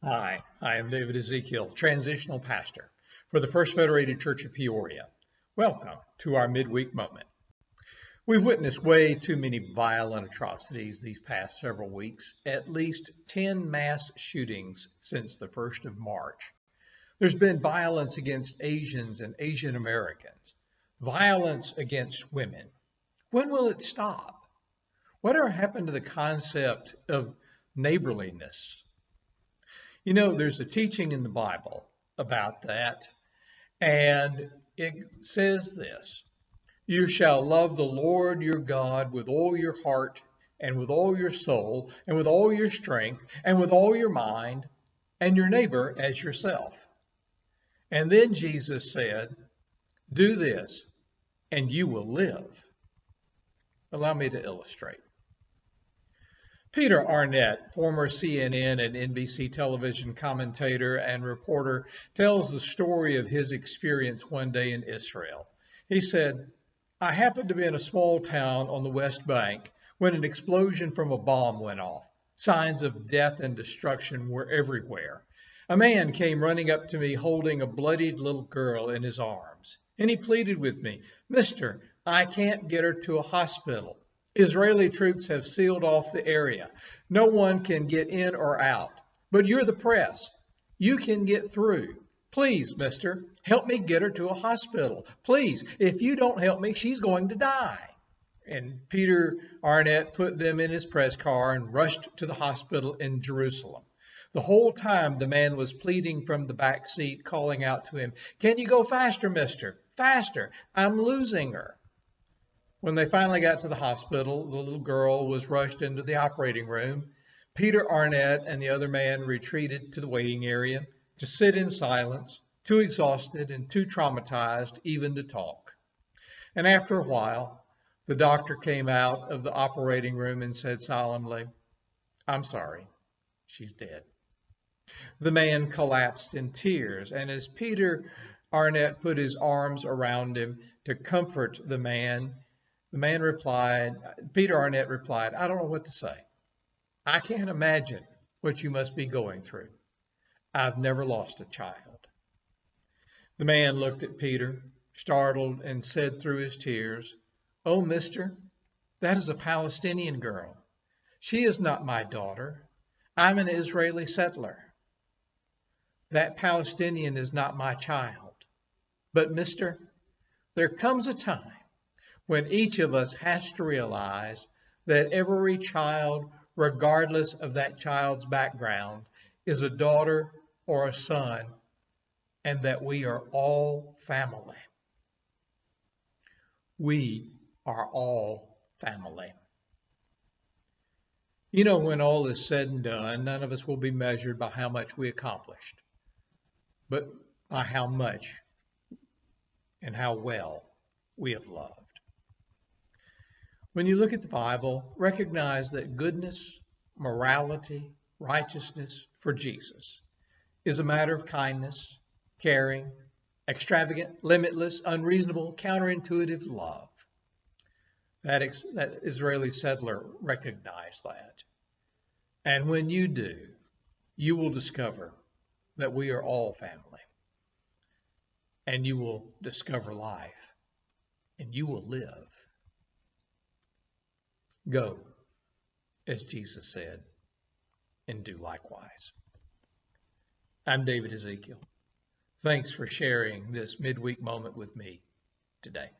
Hi, I am David Ezekiel, transitional pastor for the First Federated Church of Peoria. Welcome to our midweek moment. We've witnessed way too many violent atrocities these past several weeks, at least 10 mass shootings since the 1st of March. There's been violence against Asians and Asian Americans, violence against women. When will it stop? Whatever happened to the concept of neighborliness? You know, there's a teaching in the Bible about that, and it says this: you shall love the Lord your God with all your heart and with all your soul and with all your strength and with all your mind, and your neighbor as yourself. And then Jesus said, do this and you will live. Allow me to illustrate. Peter Arnett, former CNN and NBC television commentator and reporter, tells the story of his experience one day in Israel. He said, I happened to be in a small town on the West Bank when an explosion from a bomb went off. Signs of death and destruction were everywhere. A man came running up to me holding a bloodied little girl in his arms, and he pleaded with me, Mister, I can't get her to a hospital. Israeli troops have sealed off the area. No one can get in or out. But you're the press. You can get through. Please, mister, help me get her to a hospital. Please, if you don't help me, she's going to die. And Peter Arnett put them in his press car and rushed to the hospital in Jerusalem. The whole time the man was pleading from the back seat, calling out to him, Can you go faster, mister? Faster. I'm losing her. When they finally got to the hospital, the little girl was rushed into the operating room. Peter Arnett and the other man retreated to the waiting area to sit in silence, too exhausted and too traumatized even to talk. And after a while, the doctor came out of the operating room and said solemnly, I'm sorry, she's dead. The man collapsed in tears, and as Peter Arnett put his arms around him to comfort the man replied, Peter Arnett replied, I don't know what to say. I can't imagine what you must be going through. I've never lost a child. The man looked at Peter, startled, and said through his tears, Oh, mister, that is a Palestinian girl. She is not my daughter. I'm an Israeli settler. That Palestinian is not my child. But, mister, there comes a time when each of us has to realize that every child, regardless of that child's background, is a daughter or a son, and that we are all family. We are all family. You know, when all is said and done, none of us will be measured by how much we accomplished, but by how much and how well we have loved. When you look at the Bible, recognize that goodness, morality, righteousness for Jesus is a matter of kindness, caring, extravagant, limitless, unreasonable, counterintuitive love. That Israeli settler recognized that. And when you do, you will discover that we are all family. And you will discover life. And you will live. Go, as Jesus said, and do likewise. I'm David Ezekiel. Thanks for sharing this midweek moment with me today.